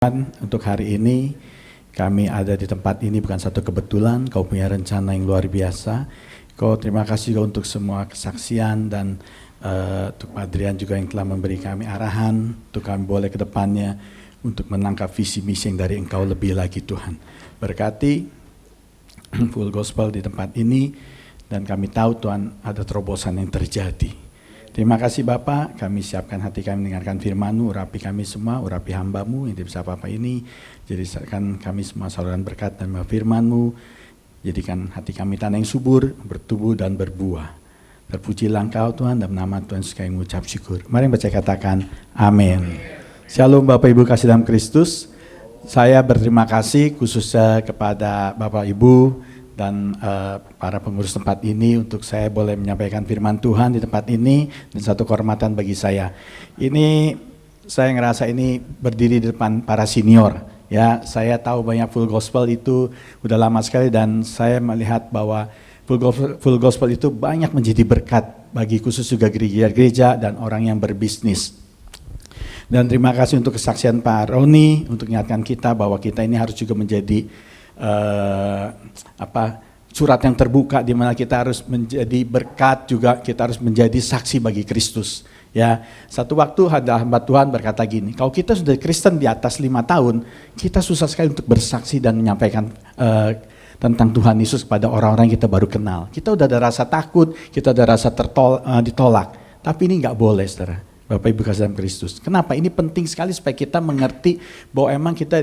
Tuhan, untuk hari ini kami ada di tempat ini bukan satu kebetulan, Kau punya rencana yang luar biasa. Kau terima kasih Kau untuk semua kesaksian dan untuk Adrian juga yang telah memberi kami arahan, untuk kami boleh ke depannya untuk menangkap visi misi yang dari Engkau lebih lagi Tuhan. Berkati Full Gospel di tempat ini dan kami tahu Tuhan ada terobosan yang terjadi. Terima kasih Bapa, kami siapkan hati kami mendengarkan firman-Mu, urapi kami semua, urapi hamba-Mu yang bisa Bapa ini, jadikan kami semua saluran berkat dan firman-Mu, jadikan hati kami tanah yang subur, bertumbuh dan berbuah. Terpujilah Engkau Tuhan, dalam nama Tuhan sekali mengucap syukur. Mari baca katakan, amin. Shalom Bapak Ibu kasih dalam Kristus, saya berterima kasih khususnya kepada Bapak Ibu, dan para pengurus tempat ini untuk saya boleh menyampaikan firman Tuhan di tempat ini dan satu kehormatan bagi saya. Ini saya ngerasa ini berdiri di depan para senior. Ya, saya tahu banyak Full Gospel itu udah lama sekali dan saya melihat bahwa Full Gospel itu banyak menjadi berkat bagi khusus juga gereja-gereja dan orang yang berbisnis. Dan terima kasih untuk kesaksian Pak Roni untuk mengingatkan kita bahwa kita ini harus juga menjadi surat yang terbuka di mana kita harus menjadi berkat, juga kita harus menjadi saksi bagi Kristus. Ya, satu waktu ada hamba Tuhan berkata gini, kalau kita sudah Kristen di atas 5 tahun, kita susah sekali untuk bersaksi dan menyampaikan tentang Tuhan Yesus kepada orang-orang yang kita baru kenal. Kita udah ada rasa takut, kita ada rasa ditolak, tapi ini nggak boleh, saudara. Bapak Ibu kasih dalam Kristus. Kenapa? Ini penting sekali supaya kita mengerti bahwa emang kita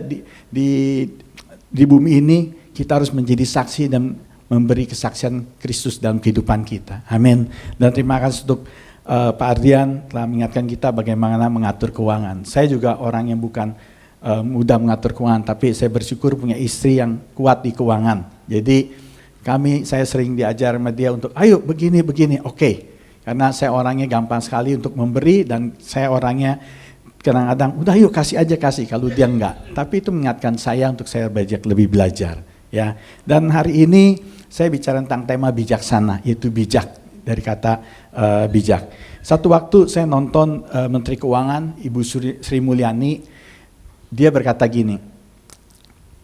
di bumi ini kita harus menjadi saksi dan memberi kesaksian Kristus dalam kehidupan kita. Amin. Dan terima kasih untuk Pak Ardian telah mengingatkan kita bagaimana mengatur keuangan. Saya juga orang yang bukan mudah mengatur keuangan, tapi saya bersyukur punya istri yang kuat di keuangan. Jadi saya sering diajar sama dia untuk ayo begini, oke. Karena saya orangnya gampang sekali untuk memberi dan saya orangnya kadang-kadang udah yuk kasih kalau dia enggak. Tapi itu mengingatkan saya untuk saya lebih belajar. Ya. Dan hari ini saya bicara tentang tema bijaksana, yaitu bijak, dari kata bijak. Satu waktu saya nonton Menteri Keuangan Ibu Sri Mulyani, dia berkata gini,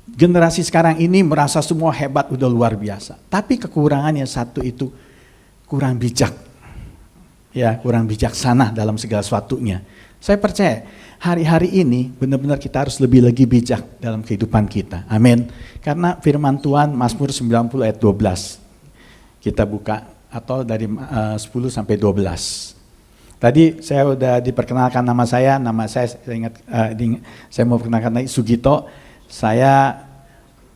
generasi sekarang ini merasa semua hebat, udah luar biasa. Tapi kekurangannya satu itu kurang bijak. Ya, kurang bijaksana dalam segala sesuatunya. Saya percaya hari-hari ini benar-benar kita harus lebih lagi bijak dalam kehidupan kita. Amin. Karena firman Tuhan Mazmur 90 ayat 12. Kita buka atau dari 10 sampai 12. Tadi saya udah diperkenalkan nama saya ingat saya mau perkenalkan lagi Sugito. Saya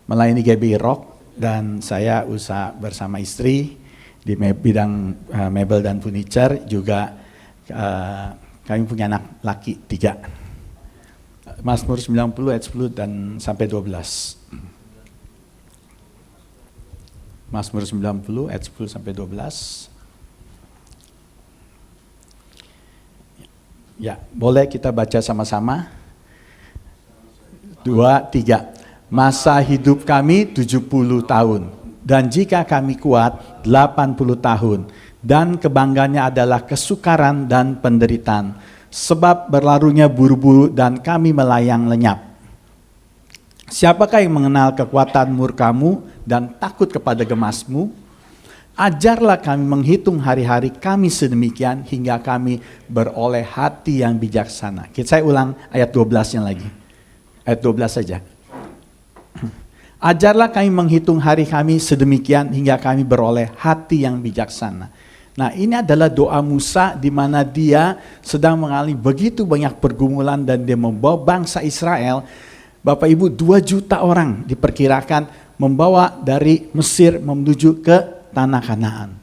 melayani GBI Rock dan saya usaha bersama istri di bidang mebel dan furniture, juga kami punya anak laki 3. Mazmur 90 ayat 10 dan sampai 12. Mazmur 90 ayat 10 sampai 12. Ya, boleh kita baca sama-sama? 2, 3. Masa hidup kami 70 tahun. Dan jika kami kuat 80 tahun, dan kebanggaannya adalah kesukaran dan penderitaan, sebab berlarunya buru-buru dan kami melayang lenyap. Siapakah yang mengenal kekuatan murkamu dan takut kepada gemasmu? Ajarlah kami menghitung hari-hari kami sedemikian hingga kami beroleh hati yang bijaksana. Saya ulang ayat 12-nya lagi. Ayat 12 saja. Ajarlah kami menghitung hari kami sedemikian hingga kami beroleh hati yang bijaksana. Nah, ini adalah doa Musa di mana dia sedang mengalami begitu banyak pergumulan dan dia membawa bangsa Israel. Bapak Ibu, 2 juta orang diperkirakan membawa dari Mesir menuju ke tanah Kanaan.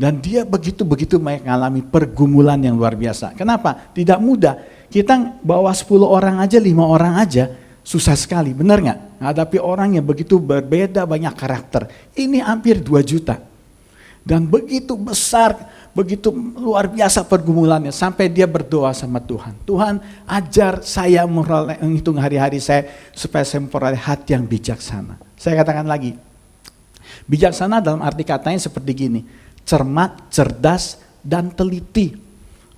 Dan dia begitu mengalami pergumulan yang luar biasa. Kenapa? Tidak mudah. Kita bawa 10 orang aja, 5 orang aja, susah sekali, benar nggak? Hadapi orang yang begitu berbeda banyak karakter. Ini hampir 2 juta. Dan begitu besar, begitu luar biasa pergumulannya. Sampai dia berdoa sama Tuhan. Tuhan, ajar saya menghitung hari-hari saya supaya saya memperoleh hati yang bijaksana. Saya katakan lagi, bijaksana dalam arti katanya seperti gini. Cermat, cerdas, dan teliti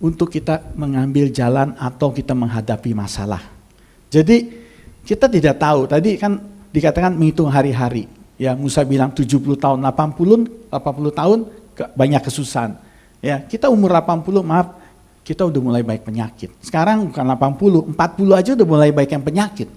untuk kita mengambil jalan atau kita menghadapi masalah. Jadi Kita tidak tahu, tadi kan dikatakan menghitung hari-hari. Ya, Musa bilang 70 tahun, 80 tahun banyak kesusahan. Ya, kita umur 80, maaf, kita udah mulai baik penyakit. Sekarang bukan 80, 40 aja udah mulai baik yang penyakit.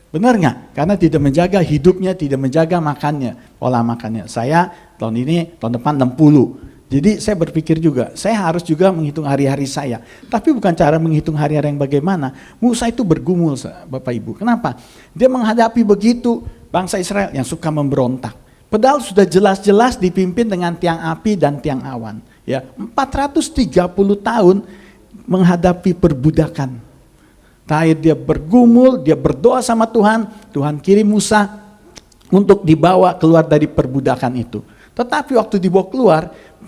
Benar nggak? Karena tidak menjaga hidupnya, tidak menjaga makannya, pola makannya. Saya tahun ini, tahun depan 60. Jadi saya berpikir juga, saya harus juga menghitung hari-hari saya. Tapi bukan cara menghitung hari-hari yang bagaimana. Musa itu bergumul, Bapak Ibu. Kenapa? Dia menghadapi begitu bangsa Israel yang suka memberontak. Padahal sudah jelas-jelas dipimpin dengan tiang api dan tiang awan. Ya, 430 tahun menghadapi perbudakan. Terakhir dia bergumul, dia berdoa sama Tuhan. Tuhan kirim Musa untuk dibawa keluar dari perbudakan itu. Tetapi waktu dibawa keluar,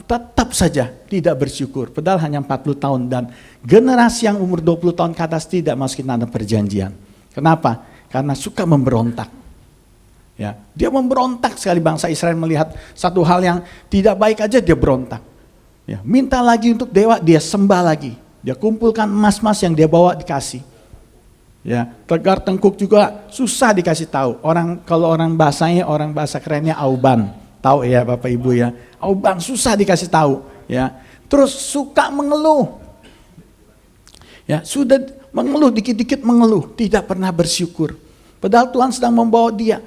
tetap saja tidak bersyukur. Padahal hanya 40 tahun dan generasi yang umur 20 tahun ke atas tidak masukin tanah perjanjian. Kenapa? Karena suka memberontak. Ya, dia memberontak sekali. Bangsa Israel melihat satu hal yang tidak baik aja dia berontak. Ya, minta lagi untuk dewa, dia sembah lagi. Dia kumpulkan emas-emas yang dia bawa dikasih. Ya, tegar tengkuk juga susah dikasih tahu. Kalau orang bahasa kerennya auban. Tahu ya Bapak Ibu ya. Auban susah dikasih tahu ya. Terus suka mengeluh. Ya, sudah mengeluh dikit-dikit mengeluh, tidak pernah bersyukur. Padahal Tuhan sedang membawa dia.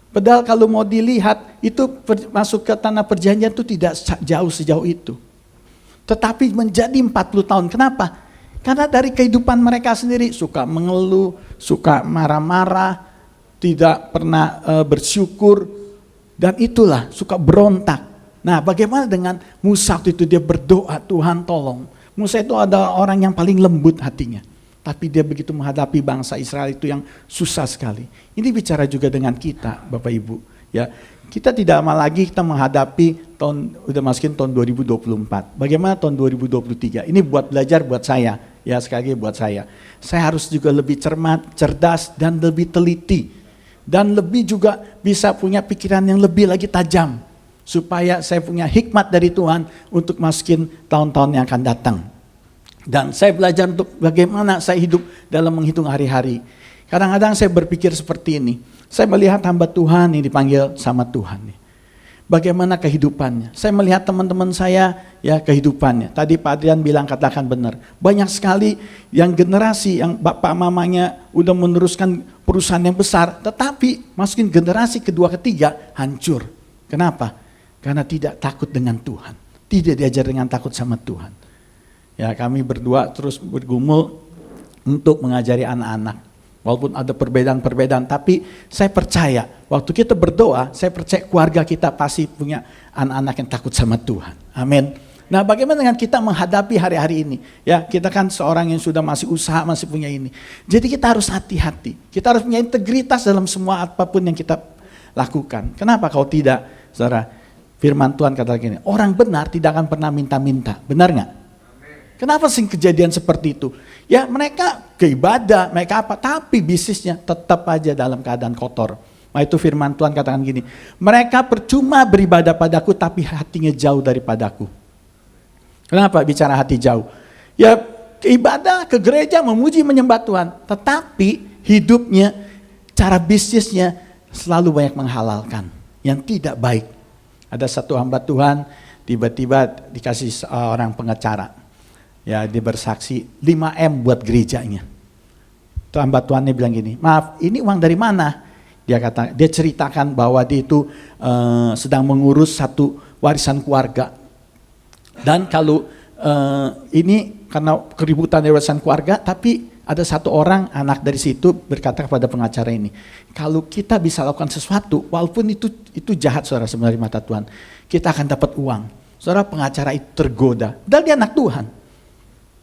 Padahal kalau mau dilihat itu masuk ke tanah perjanjian itu tidak jauh sejauh itu. Tetapi menjadi 40 tahun. Kenapa? Karena dari kehidupan mereka sendiri suka mengeluh, suka marah-marah, tidak pernah bersyukur. Dan itulah suka berontak. Nah, bagaimana dengan Musa waktu itu dia berdoa, Tuhan tolong. Musa itu adalah orang yang paling lembut hatinya. Tapi dia begitu menghadapi bangsa Israel itu yang susah sekali. Ini bicara juga dengan kita, Bapak Ibu. Ya, kita tidak lama lagi kita menghadapi udah masukin tahun 2024. Bagaimana tahun 2023? Ini buat belajar buat saya. Ya, sekali lagi buat saya. Saya harus juga lebih cermat, cerdas, dan lebih teliti. Dan lebih juga bisa punya pikiran yang lebih lagi tajam. Supaya saya punya hikmat dari Tuhan untuk masukin tahun-tahun yang akan datang. Dan saya belajar untuk bagaimana saya hidup dalam menghitung hari-hari. Kadang-kadang saya berpikir seperti ini. Saya melihat hamba Tuhan yang dipanggil sama Tuhan. Bagaimana kehidupannya. Saya melihat teman-teman saya ya kehidupannya. Tadi Pak Adrian bilang katakan benar. Banyak sekali yang generasi yang bapak mamanya udah meneruskan perusahaan yang besar. Tetapi masukin generasi kedua ketiga hancur. Kenapa? Karena tidak takut dengan Tuhan. Tidak diajar dengan takut sama Tuhan. Ya, kami berdua terus bergumul untuk mengajari anak-anak. Walaupun ada perbedaan-perbedaan, tapi saya percaya waktu kita berdoa, saya percaya keluarga kita pasti punya anak-anak yang takut sama Tuhan. Amin. Nah, bagaimana dengan kita menghadapi hari-hari ini? Ya, kita kan seorang yang sudah masih usaha, masih punya ini. Jadi kita harus hati-hati. Kita harus punya integritas dalam semua apapun yang kita lakukan. Kenapa kalau tidak, saudara? Firman Tuhan kata gini, orang benar tidak akan pernah minta-minta. Benar nggak? Kenapa sih kejadian seperti itu? Ya mereka ke ibadah, mereka apa, tapi bisnisnya tetap aja dalam keadaan kotor. Nah itu firman Tuhan katakan gini, mereka percuma beribadah padaku tapi hatinya jauh daripadaku. Kenapa bicara hati jauh? Ya ke ibadah, ke gereja, memuji, menyembah Tuhan. Tetapi hidupnya, cara bisnisnya selalu banyak menghalalkan. Yang tidak baik. Ada satu hamba Tuhan, tiba-tiba dikasih orang pengacara. Ya dia bersaksi 5M buat gerejanya. Itu hamba Tuhannya bilang gini, maaf ini uang dari mana? Dia ceritakan bahwa dia itu sedang mengurus satu warisan keluarga. Dan kalau ini karena keributan dari warisan keluarga, tapi ada satu orang anak dari situ berkata kepada pengacara ini, kalau kita bisa lakukan sesuatu, walaupun itu jahat saudara sebenarnya mata Tuhan, kita akan dapat uang. Saudara pengacara itu tergoda, dan dia anak Tuhan.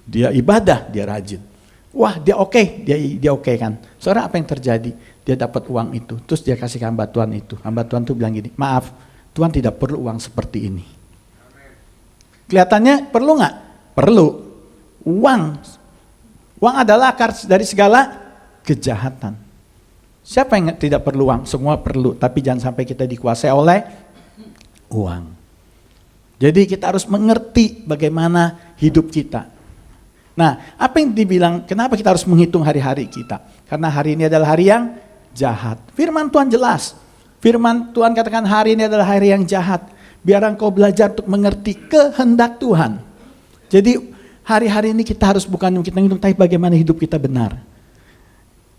Dia ibadah, dia rajin. Wah dia oke, dia oke kan. Saudara apa yang terjadi? Dia dapat uang itu, terus dia kasih ke hamba Tuhan itu. Hamba Tuhan itu bilang gini, maaf, Tuhan tidak perlu uang seperti ini. Kelihatannya perlu nggak? Perlu. Uang adalah akar dari segala kejahatan. Siapa yang tidak perlu uang? Semua perlu, tapi jangan sampai kita dikuasai oleh uang. Jadi kita harus mengerti bagaimana hidup kita. Nah, apa yang dibilang, kenapa kita harus menghitung hari-hari kita? Karena hari ini adalah hari yang jahat. Firman Tuhan jelas. Firman Tuhan katakan hari ini adalah hari yang jahat. Biar engkau belajar untuk mengerti kehendak Tuhan. Jadi hari-hari ini kita harus bukan kita ngitung, tapi bagaimana hidup kita benar.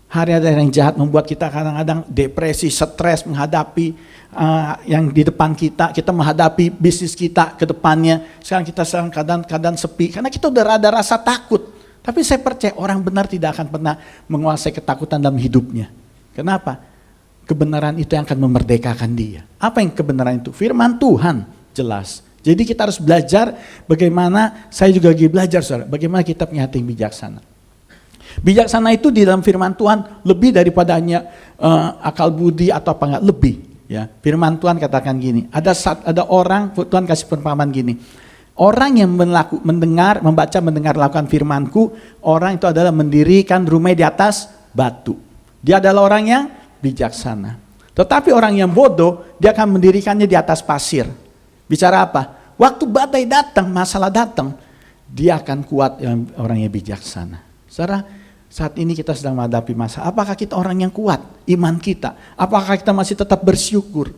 Hari ada yang jahat membuat kita kadang-kadang depresi, stres menghadapi yang di depan kita menghadapi bisnis kita ke depannya. Sekarang kita kadang-kadang sepi karena kita udah ada rasa takut. Tapi saya percaya orang benar tidak akan pernah menguasai ketakutan dalam hidupnya. Kenapa? Kebenaran itu yang akan memerdekakan dia. Apa yang kebenaran itu? Firman Tuhan jelas. Jadi kita harus belajar bagaimana, saya juga lagi belajar saudara, bagaimana kita punya hati yang bijaksana. Bijaksana itu di dalam firman Tuhan lebih daripada hanya akal budi atau apa enggak, lebih. Ya, firman Tuhan katakan gini, ada orang, Tuhan kasih perumpamaan gini, orang yang mendengar lakukan firmanku, orang itu adalah mendirikan rumah di atas batu. Dia adalah orang yang bijaksana. Tetapi orang yang bodoh, dia akan mendirikannya di atas pasir. Bicara apa? Waktu badai datang, masalah datang, dia akan kuat orang yang bijaksana. Saudara, saat ini kita sedang menghadapi masalah. Apakah kita orang yang kuat? Iman kita. Apakah kita masih tetap bersyukur?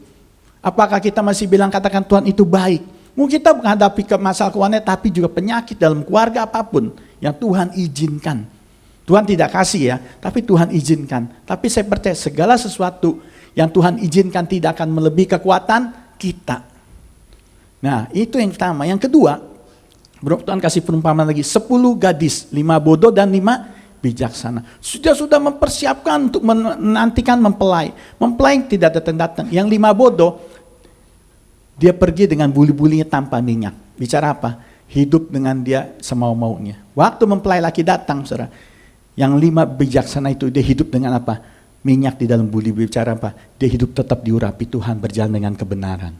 Apakah kita masih bilang katakan Tuhan itu baik? Mungkin kita menghadapi masalah keuangan, tapi juga penyakit dalam keluarga apapun yang Tuhan izinkan. Tuhan tidak kasih ya, tapi Tuhan izinkan. Tapi saya percaya segala sesuatu yang Tuhan izinkan tidak akan melebihi kekuatan kita. Nah itu yang pertama. Yang kedua, Tuhan kasih perumpamaan lagi, 10 gadis, 5 bodoh dan 5 bijaksana. Sudah mempersiapkan untuk menantikan mempelai. Mempelai tidak datang-datang. Yang 5 bodoh, dia pergi dengan buli-bulinya tanpa minyak. Bicara apa? Hidup dengan dia semau-maunya. Waktu mempelai laki datang, saudara, yang 5 bijaksana itu dia hidup dengan apa? Minyak di dalam buli. Bicara apa? Dia hidup tetap diurapi Tuhan, berjalan dengan kebenaran.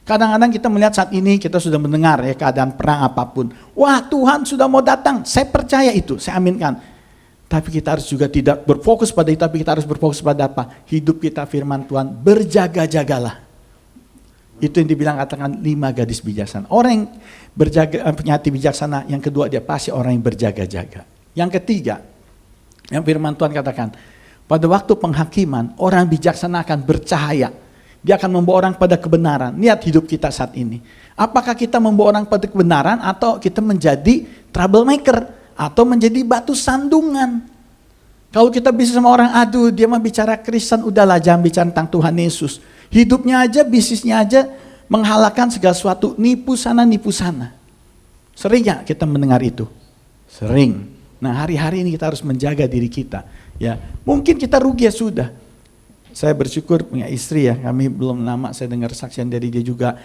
Kadang-kadang kita melihat saat ini, kita sudah mendengar ya keadaan perang apapun. Wah Tuhan sudah mau datang, saya percaya itu, saya aminkan. Tapi kita harus juga tidak berfokus pada itu, tapi kita harus berfokus pada apa? Hidup kita firman Tuhan, berjaga-jagalah. Itu yang dibilang katakan 5 gadis bijaksana. Orang yang punya hati bijaksana, yang kedua dia pasti orang yang berjaga-jaga. Yang ketiga, yang firman Tuhan katakan, pada waktu penghakiman, orang bijaksana akan bercahaya. Dia akan membawa orang pada kebenaran. Lihat hidup kita saat ini. Apakah kita membawa orang pada kebenaran atau kita menjadi troublemaker atau menjadi batu sandungan? Kalau kita bisa sama orang, aduh dia mah bicara Kristen, udahlah jangan bicara tentang Tuhan Yesus. Hidupnya aja, bisnisnya aja menghalalkan segala sesuatu, nipu sana, nipu sana. Sering ya kita mendengar itu? Sering. Nah hari-hari ini kita harus menjaga diri kita. Ya, mungkin kita rugi ya sudah. Saya bersyukur punya istri ya, kami belum lama saya dengar saksian dari dia juga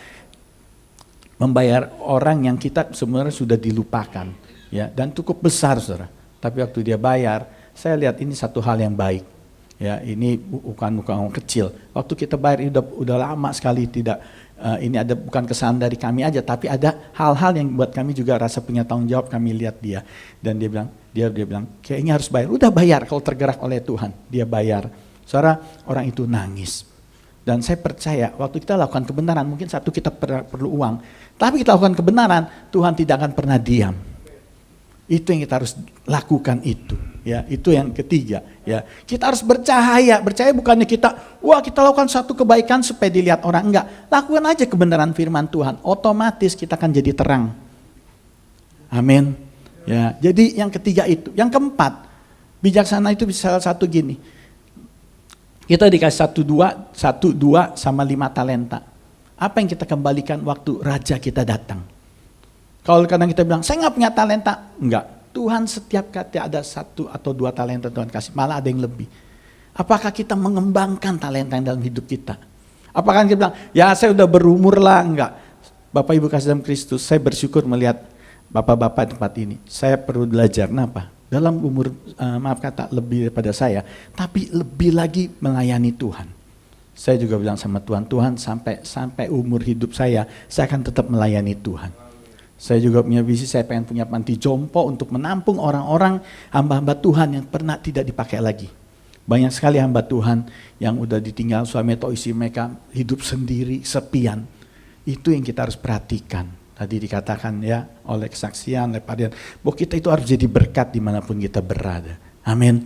membayar orang yang kita sebenarnya sudah dilupakan ya, dan cukup besar saudara. Tapi waktu dia bayar, saya lihat ini satu hal yang baik. Ya, ini bukan uang kecil. Waktu kita bayar udah lama sekali tidak ini ada bukan kesalahan dari kami aja, tapi ada hal-hal yang buat kami juga rasa punya tanggung jawab. Kami lihat dia dan dia bilang kayaknya harus bayar. Udah bayar kalau tergerak oleh Tuhan, dia bayar. Saudara, orang itu nangis. Dan saya percaya waktu kita lakukan kebenaran, mungkin satu kita perlu uang, tapi kita lakukan kebenaran, Tuhan tidak akan pernah diam. Itu yang kita harus lakukan itu. Ya, itu yang ketiga. Ya, kita harus bercahaya. Bercahaya bukannya kita lakukan satu kebaikan supaya dilihat orang, enggak. Lakukan aja kebenaran firman Tuhan, otomatis kita akan jadi terang. Amin. Ya, jadi yang ketiga itu. Yang keempat, bijaksana itu bisa salah satu gini. Kita dikasih 1, 2 sama 5 talenta. Apa yang kita kembalikan waktu raja kita datang? Kalau kadang kita bilang, saya nggak punya talenta. Enggak, Tuhan setiap kali ada 1 atau 2 talenta Tuhan kasih, malah ada yang lebih. Apakah kita mengembangkan talenta yang dalam hidup kita? Apakah kita bilang, ya saya udah berumur lah, enggak. Bapak Ibu kasih dalam Kristus, saya bersyukur melihat bapak-bapak di tempat ini. Saya perlu belajar, kenapa? Dalam umur, lebih daripada saya, tapi lebih lagi melayani Tuhan. Saya juga bilang sama Tuhan, Tuhan sampai umur hidup saya akan tetap melayani Tuhan. Saya juga punya visi, saya pengen punya panti jompo untuk menampung orang-orang hamba-hamba Tuhan yang pernah tidak dipakai lagi. Banyak sekali hamba Tuhan yang udah ditinggal suami atau istri mereka hidup sendiri, sepian. Itu yang kita harus perhatikan. Tadi dikatakan ya oleh kesaksian, oleh padian, bahwa kita itu harus jadi berkat dimanapun kita berada. Amin.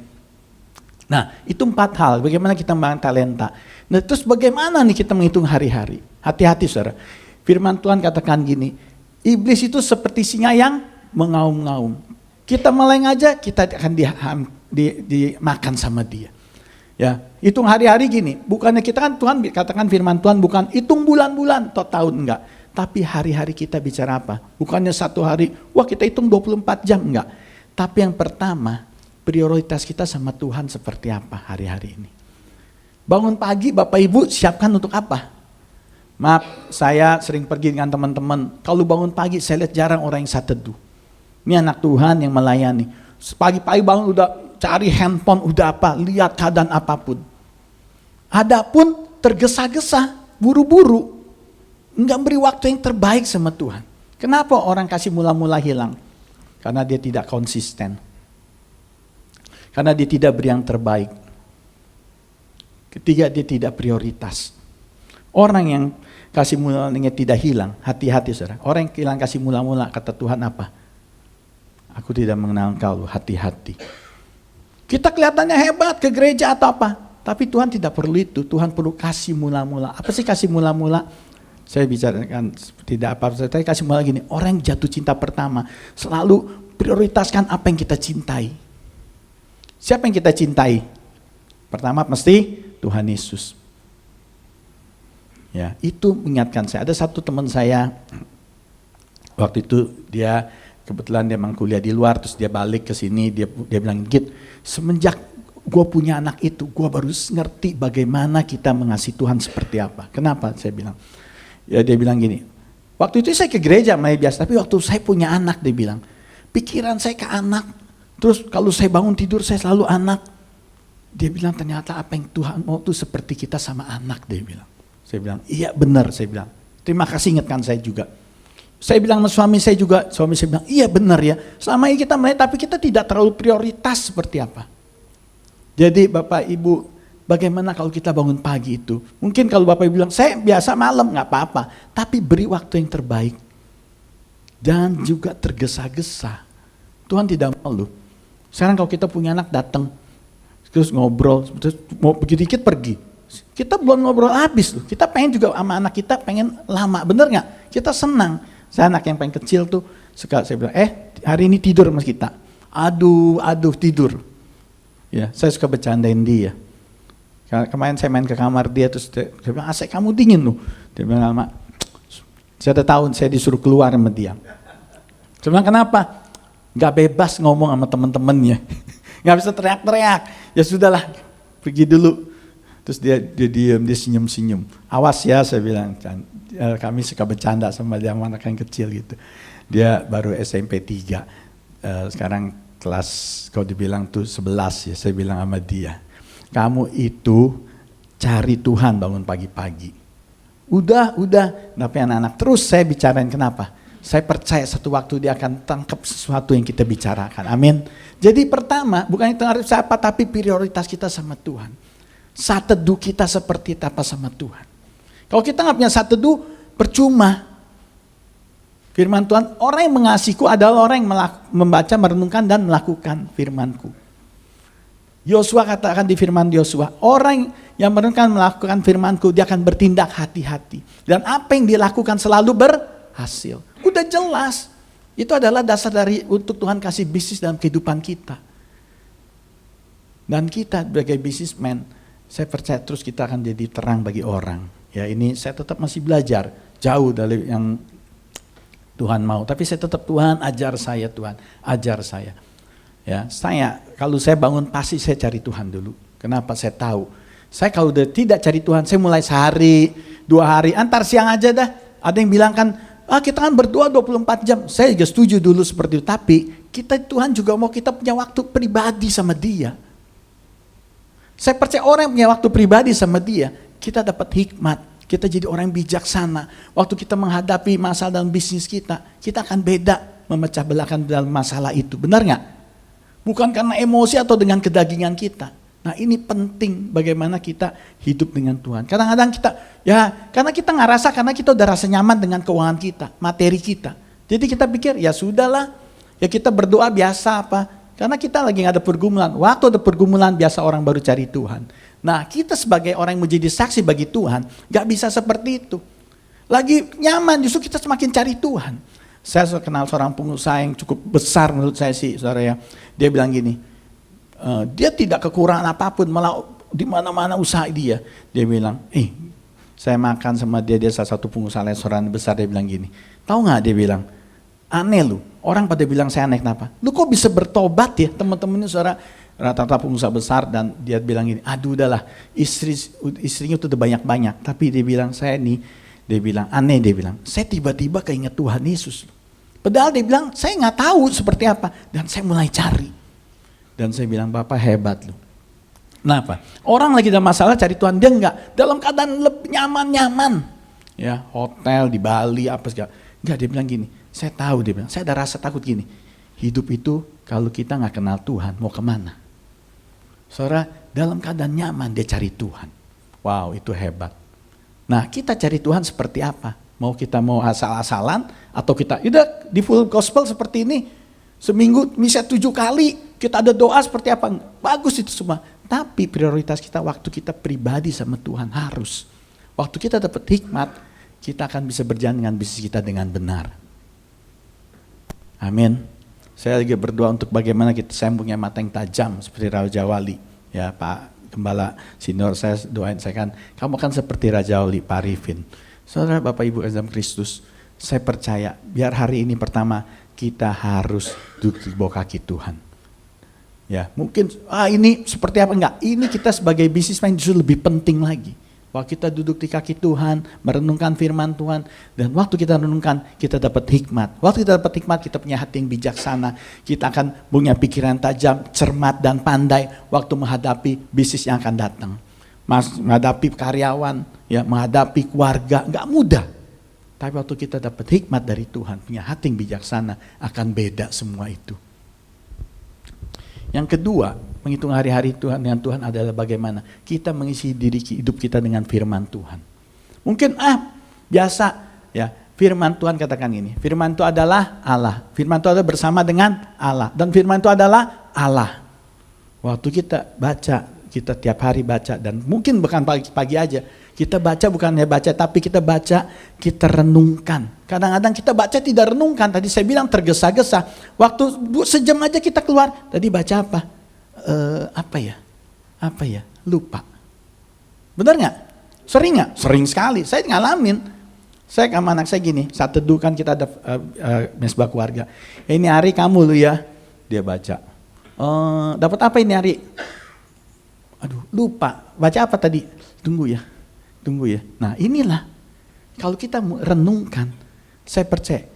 Nah itu 4 hal, bagaimana kita membangun talenta. Nah terus bagaimana nih kita menghitung hari-hari. Hati-hati saudara, firman Tuhan katakan gini, iblis itu seperti singa yang mengaum-ngaum. Kita meleng aja, kita akan dimakan sama dia. Ya, hitung hari-hari gini, bukannya kita kan Tuhan katakan firman Tuhan bukan hitung bulan-bulan atau tahun, enggak. Tapi hari-hari kita bicara apa? Bukannya 1 hari, wah kita hitung 24 jam, enggak. Tapi yang pertama, prioritas kita sama Tuhan seperti apa hari-hari ini. Bangun pagi Bapak Ibu siapkan untuk apa? Maaf, saya sering pergi dengan teman-teman, kalau bangun pagi saya lihat jarang orang yang saat teduh. Ini anak Tuhan yang melayani. Pagi-pagi bangun udah cari handphone, udah apa, lihat keadaan apapun. Adapun tergesa-gesa, buru-buru, enggak beri waktu yang terbaik sama Tuhan. Kenapa orang kasih mula-mula hilang? Karena dia tidak konsisten. Karena dia tidak beri yang terbaik. Ketiga, dia tidak prioritas. Orang yang kasih mula-mulanya tidak hilang, hati-hati saudara. Orang yang hilang kasih mula-mula, kata Tuhan apa? Aku tidak mengenal engkau, hati-hati. Kita kelihatannya hebat ke gereja atau apa, tapi Tuhan tidak perlu itu. Tuhan perlu kasih mula-mula. Apa sih kasih mula-mula? Saya bicarakan tidak apa, saya kasih mula gini. Orang yang jatuh cinta pertama selalu prioritaskan apa yang kita cintai. Siapa yang kita cintai? Pertama mesti Tuhan Yesus. Ya, itu mengingatkan saya. Ada satu teman saya, waktu itu dia kebetulan dia memang kuliah di luar, terus dia balik ke sini, dia bilang, Git, semenjak gue punya anak itu, gue baru ngerti bagaimana kita mengasihi Tuhan seperti apa. Kenapa? Saya bilang, ya dia bilang gini, waktu itu saya ke gereja mulai biasa, tapi waktu saya punya anak, dia bilang, pikiran saya ke anak, terus kalau saya bangun tidur saya selalu anak. Dia bilang ternyata apa yang Tuhan mau tuh seperti kita sama anak, dia bilang. Saya bilang, iya benar, saya bilang. Terima kasih ingatkan saya juga. Saya bilang sama suami saya juga, suami saya bilang, iya benar ya. Selama ini kita melihat, tapi kita tidak terlalu prioritas seperti apa. Jadi Bapak Ibu, bagaimana kalau kita bangun pagi itu? Mungkin kalau Bapak Ibu bilang, saya biasa malam, gak apa-apa. Tapi beri waktu yang terbaik. Dan juga tergesa-gesa. Tuhan tidak mau loh. Sekarang kalau kita punya anak datang, terus ngobrol, terus mau pergi dikit pergi. Kita belum ngobrol habis loh. Kita pengen juga sama anak kita pengen lama, bener gak? Kita senang. Saya anak yang paling kecil tuh, saya bilang, hari ini tidur sama kita. Aduh tidur. Ya, saya suka bercandain dia. Kemarin saya main ke kamar dia, terus dia bilang, AC kamu dingin loh. Dia bilang, Mak, saya udah tahu saya disuruh keluar sama dia. Saya bilang, kenapa? Gak bebas ngomong sama temen-temennya. Gak bisa teriak-teriak. Ya sudahlah, pergi dulu. Terus dia diam, dia senyum-senyum. Awas ya, saya bilang, kami suka bercanda sama dia, anak yang kecil gitu. Dia baru SMP 3, sekarang kelas, kalau dibilang tuh 11 ya, saya bilang sama dia, kamu itu cari Tuhan bangun pagi-pagi. Udah, tapi anak-anak terus saya bicarain kenapa? Saya percaya satu waktu dia akan tangkap sesuatu yang kita bicarakan, amin. Jadi pertama, bukan itu harus siapa, tapi prioritas kita sama Tuhan. Saat teduh kita seperti apa sama Tuhan. Kalau kita nggak punya saat teduh, percuma. Firman Tuhan, orang yang mengasihiku adalah orang yang membaca, merenungkan, dan melakukan firman-Ku. Yosua katakan di firman Yosua, orang yang merenungkan melakukan firman-Ku, dia akan bertindak hati-hati. Dan apa yang dilakukan selalu berhasil. Udah jelas. Itu adalah dasar dari untuk Tuhan kasih bisnis dalam kehidupan kita. Dan kita sebagai businessman, saya percaya terus kita akan jadi terang bagi orang. Ya ini saya tetap masih belajar, jauh dari yang Tuhan mau. Tapi saya tetap, Tuhan ajar saya, Tuhan ajar saya. Ya saya, kalau saya bangun pasti saya cari Tuhan dulu. Kenapa? Saya tahu. Saya kalau udah tidak cari Tuhan, saya mulai sehari, 2 hari, antar siang aja dah. Ada yang bilang kan, kita kan berdoa 24 jam. Saya juga setuju dulu seperti itu. Tapi kita Tuhan juga mau kita punya waktu pribadi sama Dia. Saya percaya orang yang punya waktu pribadi sama Dia, kita dapat hikmat, kita jadi orang yang bijaksana. Waktu kita menghadapi masalah dalam bisnis kita akan beda memecah belahkan dalam masalah itu. Benar nggak? Bukan karena emosi atau dengan kedagingan kita. Nah ini penting bagaimana kita hidup dengan Tuhan. Kadang-kadang kita, karena kita ngerasa, karena kita udah rasa nyaman dengan keuangan kita, materi kita. Jadi kita pikir, ya sudahlah, ya kita berdoa biasa apa. Karena kita lagi gak ada pergumulan. Waktu ada pergumulan biasa orang baru cari Tuhan. Nah kita sebagai orang yang menjadi saksi bagi Tuhan, gak bisa seperti itu. Lagi nyaman, justru kita semakin cari Tuhan. Saya kenal seorang pengusaha yang cukup besar menurut saya sih, saudara ya. Dia bilang gini, dia tidak kekurangan apapun, malah di mana-mana usaha dia. Dia bilang, saya makan sama dia salah satu pengusaha restoran besar, dia bilang gini, tahu nggak, dia bilang, aneh lu, orang pada bilang saya aneh kenapa? Lu kok bisa bertobat ya, teman-teman ini saudara rata-rata pengusaha besar, dan dia bilang gini, aduh udahlah, istrinya tuh udah banyak-banyak, tapi dia bilang saya nih, dia bilang aneh, dia bilang, saya tiba-tiba keinget Tuhan Yesus. Padahal dia bilang, saya nggak tahu seperti apa, dan saya mulai cari. Dan saya bilang, Bapak hebat loh. Kenapa? Orang lagi dalam masalah cari Tuhan, dia enggak. Dalam keadaan lebih nyaman-nyaman. Ya, hotel di Bali, apa segala. Enggak, dia bilang gini, saya tahu, dia bilang, saya ada rasa takut gini. Hidup itu kalau kita nggak kenal Tuhan, mau kemana? Saudara, dalam keadaan nyaman dia cari Tuhan. Wow, itu hebat. Nah, kita cari Tuhan seperti apa? Mau kita mau asal-asalan, atau kita, udah di full gospel seperti ini, seminggu misa 7 kali, kita ada doa seperti apa, bagus itu semua. Tapi prioritas kita, waktu kita pribadi sama Tuhan harus. Waktu kita dapat hikmat, kita akan bisa berjalan dengan bisnis kita dengan benar. Amin. Saya lagi berdoa untuk bagaimana saya punya mata yang tajam seperti Raja Wali. Ya Pak Gembala senior saya doain, saya kan, kamu kan seperti Raja Wali, Pak Arifin. Saudara Bapak Ibu dalam Kristus, saya percaya biar hari ini pertama kita harus duduk di bawah kaki Tuhan. Ya, mungkin ini seperti apa, enggak. Ini kita sebagai bisnismen justru lebih penting lagi. Waktu kita duduk di kaki Tuhan, merenungkan firman Tuhan, dan waktu kita renungkan, kita dapat hikmat. Waktu kita dapat hikmat, kita punya hati yang bijaksana. Kita akan punya pikiran tajam, cermat dan pandai waktu menghadapi bisnis yang akan datang. Menghadapi karyawan, ya, menghadapi keluarga, enggak mudah. Tapi waktu kita dapat hikmat dari Tuhan, punya hati yang bijaksana, akan beda semua itu. Yang kedua, menghitung hari-hari Tuhan dengan Tuhan adalah bagaimana kita mengisi diri hidup kita dengan firman Tuhan. Mungkin biasa ya, firman Tuhan katakan ini, firman itu adalah Allah. Firman itu adalah bersama dengan Allah, dan firman itu adalah Allah. Waktu kita baca, kita tiap hari baca, dan mungkin bukan pagi-pagi aja. Kita baca bukan hanya baca, tapi kita baca, kita renungkan. Kadang-kadang kita baca tidak renungkan. Tadi saya bilang tergesa-gesa. Waktu sejam aja kita keluar. Tadi baca apa? Apa ya? Lupa. Benar nggak? Sering nggak? Sering sekali. Saya ngalamin. Saya sama anak saya gini. Saat teduh kan kita ada mesbah keluarga. Ini hari kamu lu ya. Dia baca. Dapat apa ini hari? Aduh, lupa. Baca apa tadi? Tunggu ya. Nah inilah, kalau kita renungkan, saya percaya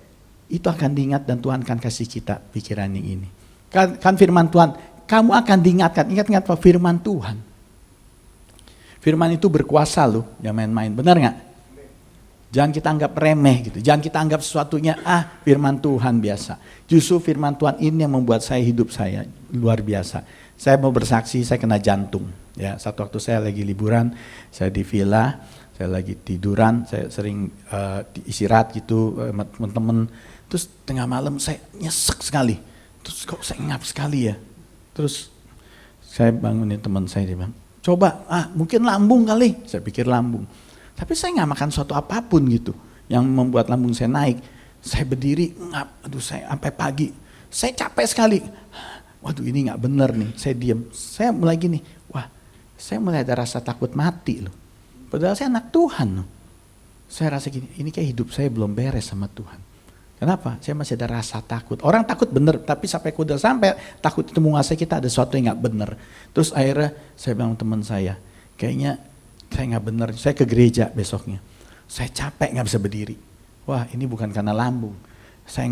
itu akan diingat dan Tuhan akan kasih kita pikiran yang ini. Kan firman Tuhan, kamu akan diingatkan, ingat-ingat firman Tuhan. Firman itu berkuasa loh, jangan main-main, benar nggak? Jangan kita anggap remeh gitu, jangan kita anggap sesuatunya, firman Tuhan biasa. Justru firman Tuhan ini yang membuat hidup saya luar biasa. Saya mau bersaksi, saya kena jantung. Ya, satu waktu saya lagi liburan, saya di villa, saya lagi tiduran, saya sering istirahat gitu sama teman-teman. Terus tengah malam saya nyesek sekali. Terus kok saya ngap sekali ya. Terus saya bangunin teman saya, dia bilang, coba, mungkin lambung kali. Saya pikir lambung. Tapi saya nggak makan sesuatu apapun gitu yang membuat lambung saya naik. Saya berdiri, ngap, aduh saya sampai pagi. Saya capek sekali. Waduh ini nggak bener nih, saya diam. Saya mulai gini, saya mulai ada rasa takut mati loh. Padahal saya anak Tuhan loh. Saya rasa gini, ini kayak hidup saya belum beres sama Tuhan. Kenapa? Saya masih ada rasa takut. Orang takut bener, tapi sampai takut itu menguasai kita, ada sesuatu yang nggak bener. Terus akhirnya saya bilang teman saya, kayaknya saya nggak bener. Saya ke gereja besoknya. Saya capek nggak bisa berdiri. Wah ini bukan karena lambung. Saya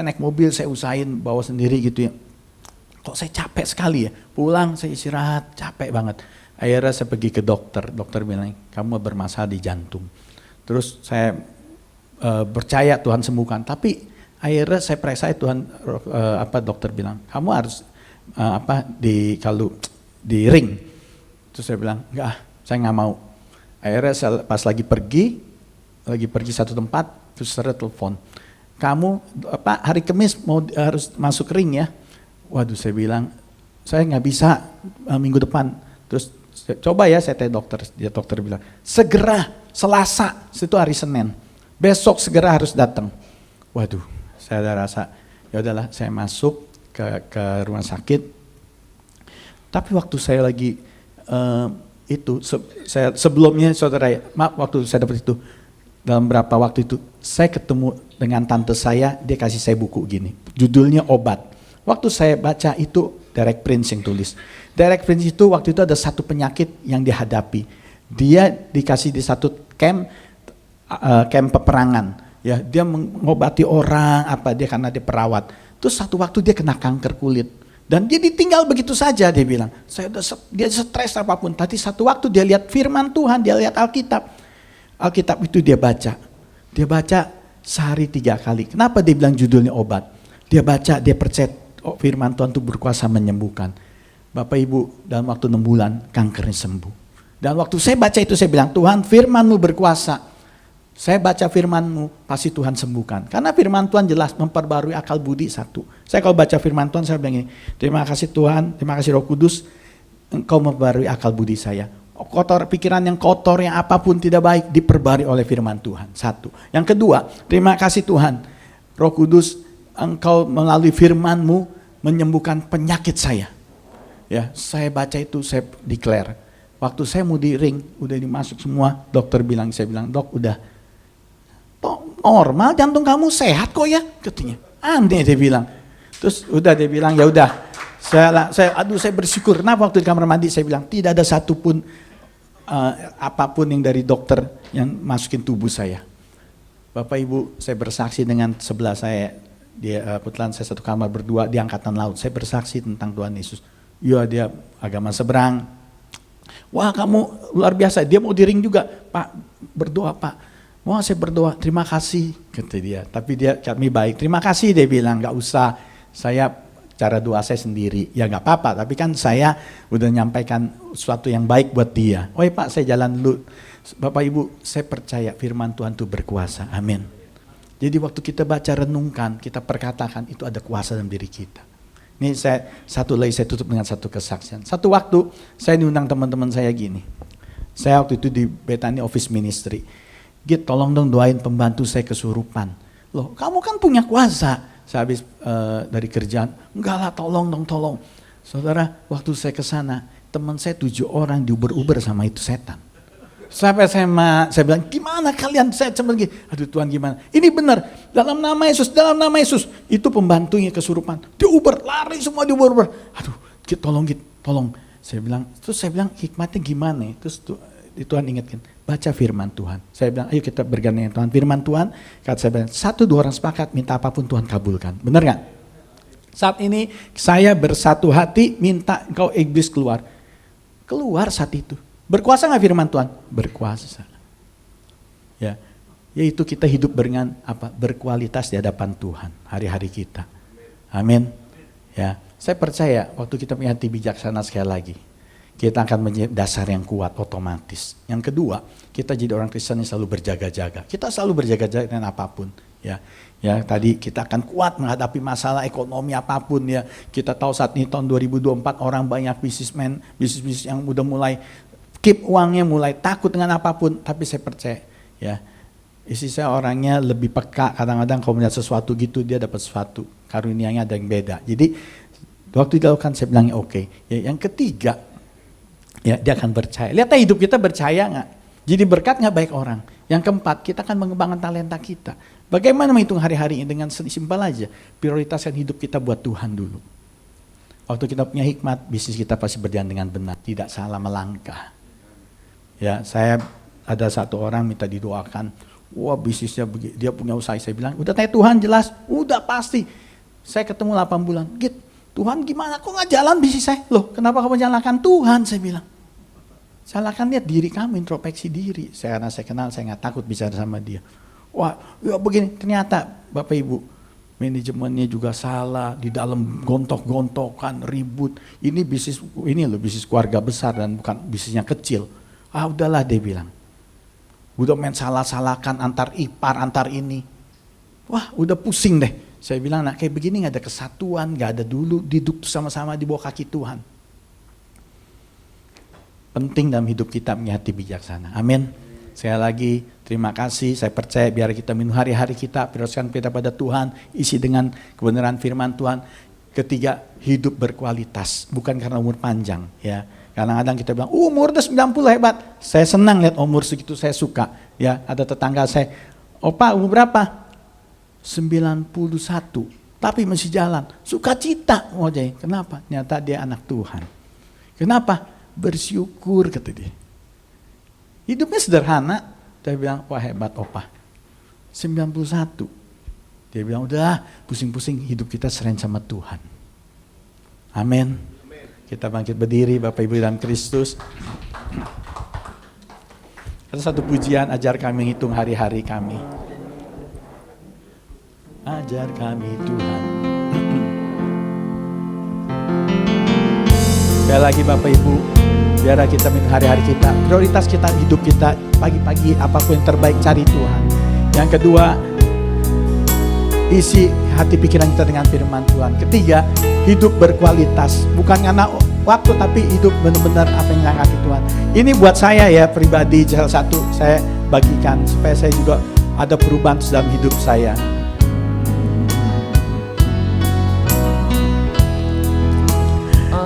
naik mobil, saya usahain bawa sendiri gitu ya. Kok saya capek sekali ya, pulang saya istirahat, capek banget. Akhirnya saya pergi ke dokter bilang, kamu bermasalah di jantung. Terus saya percaya Tuhan sembuhkan, tapi akhirnya saya percaya Tuhan, dokter bilang, kamu harus kalau di ring. Terus saya bilang, enggak, saya nggak mau. Akhirnya saya pas lagi pergi satu tempat, terus saya telepon, kamu hari Kamis harus masuk ring ya. Waduh, saya bilang, saya nggak bisa minggu depan. Terus coba ya, saya tanya dokter bilang, segera Selasa, itu hari Senin, besok segera harus datang. Waduh, saya ada rasa, ya udahlah, saya masuk ke rumah sakit. Tapi waktu saya lagi sebelumnya saudara, maaf, waktu saya dapat itu, dalam berapa waktu itu, saya ketemu dengan tante saya, dia kasih saya buku gini, judulnya Obat. Waktu saya baca itu, Derek Prince yang tulis. Derek Prince itu waktu itu ada satu penyakit yang dihadapi. Dia dikasih di satu camp peperangan. Ya, dia mengobati orang, karena dia perawat. Terus satu waktu dia kena kanker kulit. Dan dia ditinggal begitu saja, dia bilang. Dia stres apapun. Tadi satu waktu dia lihat firman Tuhan, dia lihat Alkitab. Alkitab itu dia baca. Dia baca sehari 3 kali. Kenapa dia bilang judulnya Obat? Dia baca, dia percaya firman Tuhan itu berkuasa menyembuhkan. Bapak Ibu, dalam waktu 6 bulan kankernya sembuh. Dan waktu saya baca itu saya bilang, Tuhan firman-Mu berkuasa. Saya baca firman-Mu, pasti Tuhan sembuhkan. Karena firman Tuhan jelas memperbarui akal budi satu. Saya kalau baca firman Tuhan, saya bilang ini, terima kasih Tuhan, terima kasih Roh Kudus, Engkau memperbarui akal budi saya. Pikiran yang kotor, yang apapun tidak baik, diperbarui oleh firman Tuhan. Satu. Yang kedua, terima kasih Tuhan, Roh Kudus, Engkau melalui firman-Mu menyembuhkan penyakit saya. Ya, saya baca itu, saya declare. Waktu saya mau di ring, udah dimasuk semua, saya bilang, dok udah normal, jantung kamu sehat kok ya, katanya. Aneh dia bilang. Terus udah dia bilang, ya udah. Saya bersyukur. Nah, waktu di kamar mandi saya bilang, tidak ada satupun apapun yang dari dokter yang masukin tubuh saya. Bapak Ibu, saya bersaksi dengan sebelah saya, dia kebetulan saya satu kamar berdua di angkatan laut. Saya bersaksi tentang Tuhan Yesus. Ya, dia agama seberang. Wah, kamu luar biasa. Dia mau di ring juga, Pak, berdoa Pak. Wah, saya berdoa, terima kasih, kata dia. Tapi kami baik, terima kasih, dia bilang, gak usah, saya cara doa saya sendiri. Ya gak apa-apa, tapi kan saya udah nyampaikan sesuatu yang baik buat dia. Oh Pak, saya jalan dulu. Bapak Ibu, saya percaya firman Tuhan itu berkuasa, amin. Jadi waktu kita baca, renungkan, kita perkatakan, itu ada kuasa dalam diri kita. Ini saya tutup dengan satu kesaksian. Satu waktu, saya diundang teman-teman saya gini. Saya waktu itu di Bethany Office Ministry. Git, tolong dong doain pembantu saya kesurupan. Loh, kamu kan punya kuasa. Saya habis dari kerjaan, enggak lah, tolong dong, tolong. Saudara, waktu saya ke sana, teman saya 7 orang diuber-uber sama itu setan. Sampai saya bilang, gimana kalian? Saya cuma gini, aduh Tuhan gimana? Ini benar, dalam nama Yesus, dalam nama Yesus. Itu pembantunya kesurupan, diuber, lari semua diuber-uber. Aduh, Git, tolong. Saya bilang, hikmatnya gimana? Terus Tuhan ingatkan, baca firman Tuhan. Saya bilang, ayo kita bergandeng dengan Tuhan. Firman Tuhan, kata saya bilang, 1-2 orang sepakat, minta apapun Tuhan kabulkan. Benar gak? Saat ini saya bersatu hati, minta engkau iblis keluar. Keluar saat itu. Berkuasa gak firman Tuhan? Berkuasa. Ya, yaitu kita hidup dengan berkualitas di hadapan Tuhan hari-hari kita. Amin. Ya, saya percaya waktu kita punya hati bijaksana sekali lagi, kita akan menjadi dasar yang kuat otomatis. Yang kedua, kita jadi orang Kristen yang selalu berjaga-jaga. Kita selalu berjaga-jaga dengan apapun. Ya, tadi kita akan kuat menghadapi masalah ekonomi apapun ya. Kita tahu saat ini tahun 2024 orang banyak bisnis yang udah mulai keep uangnya, mulai takut dengan apapun. Tapi saya percaya ya, istri saya orangnya lebih peka. Kadang-kadang kalau melihat sesuatu gitu dia dapat sesuatu. Karunia-nya ada yang beda. Jadi waktu dilakukan saya bilang oke. Ya, yang ketiga, ya dia akan percaya. Lihat hidup kita percaya nggak? Jadi berkat nggak baik orang. Yang keempat, kita akan mengembangkan talenta kita. Bagaimana menghitung hari-hari ini dengan simpel aja. Prioritaskan hidup kita buat Tuhan dulu. Waktu kita punya hikmat, bisnis kita pasti berjalan dengan benar, tidak salah melangkah. Ya, saya ada satu orang minta didoakan. Wah, bisnisnya dia punya usaha. Saya bilang, udah tanya Tuhan jelas, udah pasti. Saya ketemu 8 bulan. Git, Tuhan gimana kok nggak jalan bisnis saya? Loh, kenapa kamu jalankan Tuhan? Saya bilang. Salahkan lihat diri kamu, introspeksi diri. Karena saya kenal, saya nggak takut bicara sama dia. Wah, ya begini, ternyata Bapak Ibu, manajemennya juga salah, di dalam gontok-gontokan, ribut. Ini bisnis keluarga besar dan bukan bisnisnya kecil. Udahlah dia bilang. Udah main salah-salahkan antar ipar, antar ini. Wah, udah pusing deh. Saya bilang, nah kayak begini gak ada kesatuan, gak ada dulu duduk sama-sama di bawah kaki Tuhan. Penting dalam hidup kita punya hati bijaksana. Amin. Sekali lagi, terima kasih. Saya percaya biar kita minum hari-hari kita, prioritaskan kita pada Tuhan, isi dengan kebenaran firman Tuhan. Ketiga, hidup berkualitas, bukan karena umur panjang. Ya, kadang-kadang kita bilang, umur udah 90 hebat. Saya senang lihat umur segitu, saya suka. Ya, ada tetangga saya, opa umur berapa? 91, tapi masih jalan. Sukacita, kenapa? Ternyata dia anak Tuhan. Kenapa? Bersyukur, kata dia. Hidupnya sederhana. Dia bilang, wah hebat opa. 91. Dia bilang, udah pusing-pusing, hidup kita serahin sama Tuhan. Amin. Kita bangkit berdiri, Bapak Ibu dalam Kristus. Ada satu pujian, ajar kami menghitung hari-hari kami. Ajar kami Tuhan. Sekali lagi Bapak Ibu, biar kita minum hari-hari kita, prioritas kita, hidup kita, pagi-pagi apapun yang terbaik cari Tuhan. Yang kedua, isi hati pikiran kita dengan firman Tuhan. Ketiga, hidup berkualitas, bukan karena waktu tapi hidup benar-benar apa yang diangkat Tuhan. Ini buat saya ya pribadi, salah satu saya bagikan supaya saya juga ada perubahan dalam hidup saya.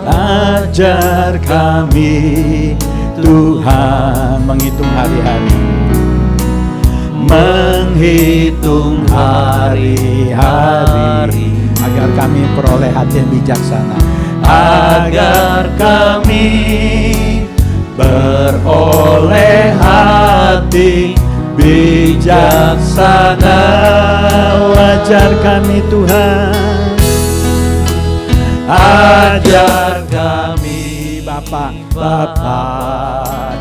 Ajar kami Tuhan menghitung hari-hari, menghitung hari-hari, agar kami peroleh hati yang bijaksana, agar kami beroleh hati bijaksana. Ajar kami Tuhan, ajar kami Bapa,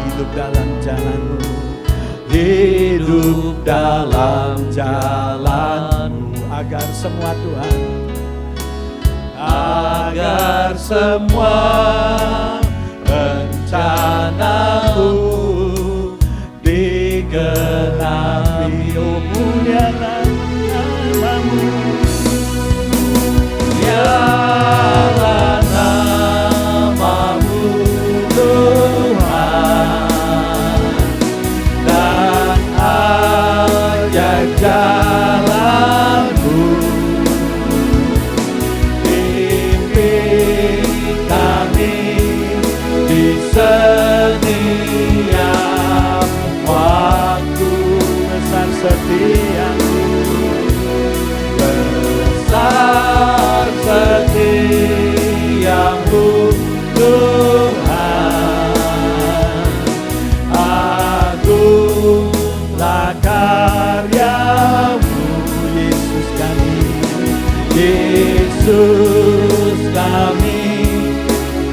hidup dalam jalan-Mu, hidup dalam jalan-Mu, agar semua Tuhan, agar semua rencana-Mu digenapi. Oh mulialah nama-Mu, mulialah nama-Mu Tuhan, dan ajar jalan-Mu, pimpin kami di setiap waktu. Besar setia-Mu, besar setia-Mu Tuhan, agunglah karya-Mu. Yesus kami, Yesus kami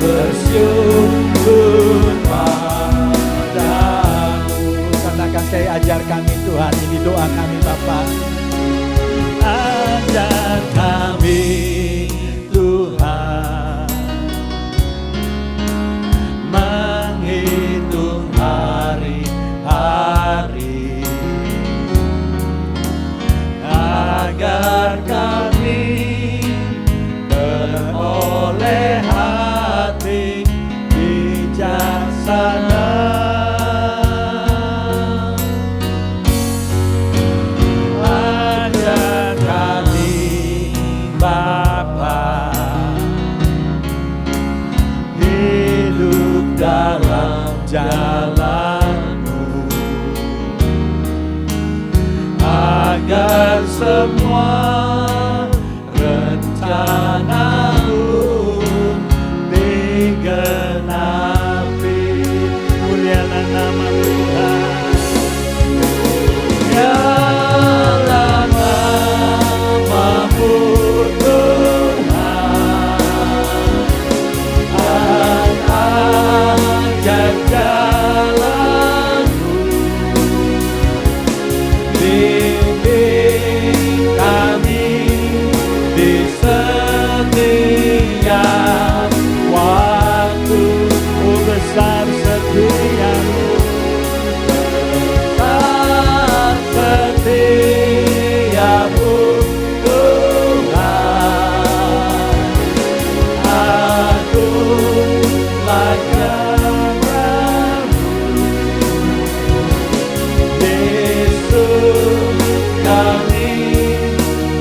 bersyukur padamu. Katakan saya, ajar kami Tuhan, ini doa kami Bapa. Ajar kami Tuhan, menghitung hari-hari, agar kami beroleh hati bijaksana. Ajar kami Bapa, hidup dalam jalan-Mu, agar semua rencana-Mu digenapi. Mulialah nama Tuhan, mulialah nama-Mu Tuhan, ajar jalan-Mu, pimpin kami tetap setiamu Tuhan. Agunglah karyamu, Yesus, kami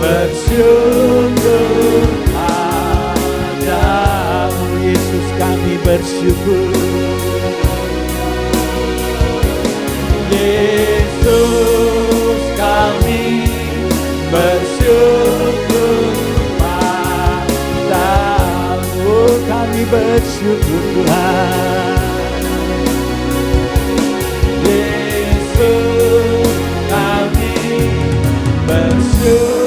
bersyukur padamu. Yesus, kami bersyukur. Yesus, kami bersyukur padamu. Kami bersyukur Tuhan. Yesus, kami bersyukur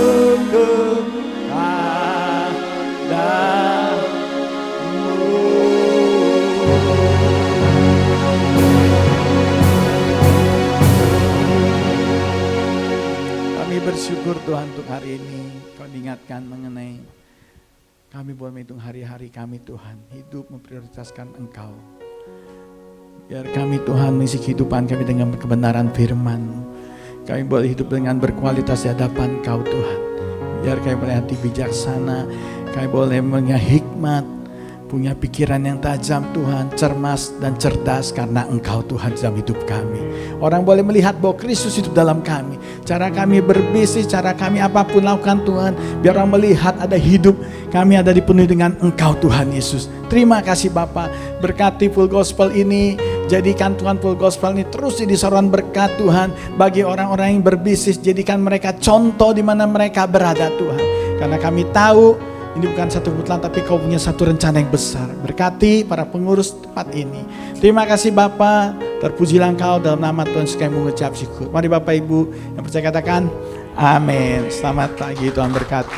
bersyukur Tuhan untuk hari ini. Kau diingatkan mengenai kami boleh menghitung hari-hari kami Tuhan, hidup memprioritaskan Engkau. Biar kami Tuhan mengisi kehidupan kami dengan kebenaran firman-Mu. Kami boleh hidup dengan berkualitas di hadapan Kau Tuhan. Biar kami boleh hati bijaksana, kami boleh punya hikmat, punya pikiran yang tajam Tuhan, cermas dan cerdas karena Engkau Tuhan dalam hidup kami. Orang boleh melihat bahwa Kristus hidup dalam kami. Cara kami berbisnis, cara kami apapun lakukan Tuhan, biar orang melihat ada hidup kami ada dipenuhi dengan Engkau Tuhan Yesus. Terima kasih Bapa, berkati Full Gospel ini. Jadikan Tuhan Full Gospel ini terus jadi saluran berkat Tuhan bagi orang-orang yang berbisnis. Jadikan mereka contoh di mana mereka berada Tuhan. Karena kami tahu ini bukan satu kebetulan, tapi Kau punya satu rencana yang besar. Berkati para pengurus tempat ini. Terima kasih Bapa, terpujilah Engkau dalam nama Tuhan Yesus kami mengucap syukur. Mari Bapak Ibu yang percaya katakan amin. Selamat pagi, Tuhan berkati.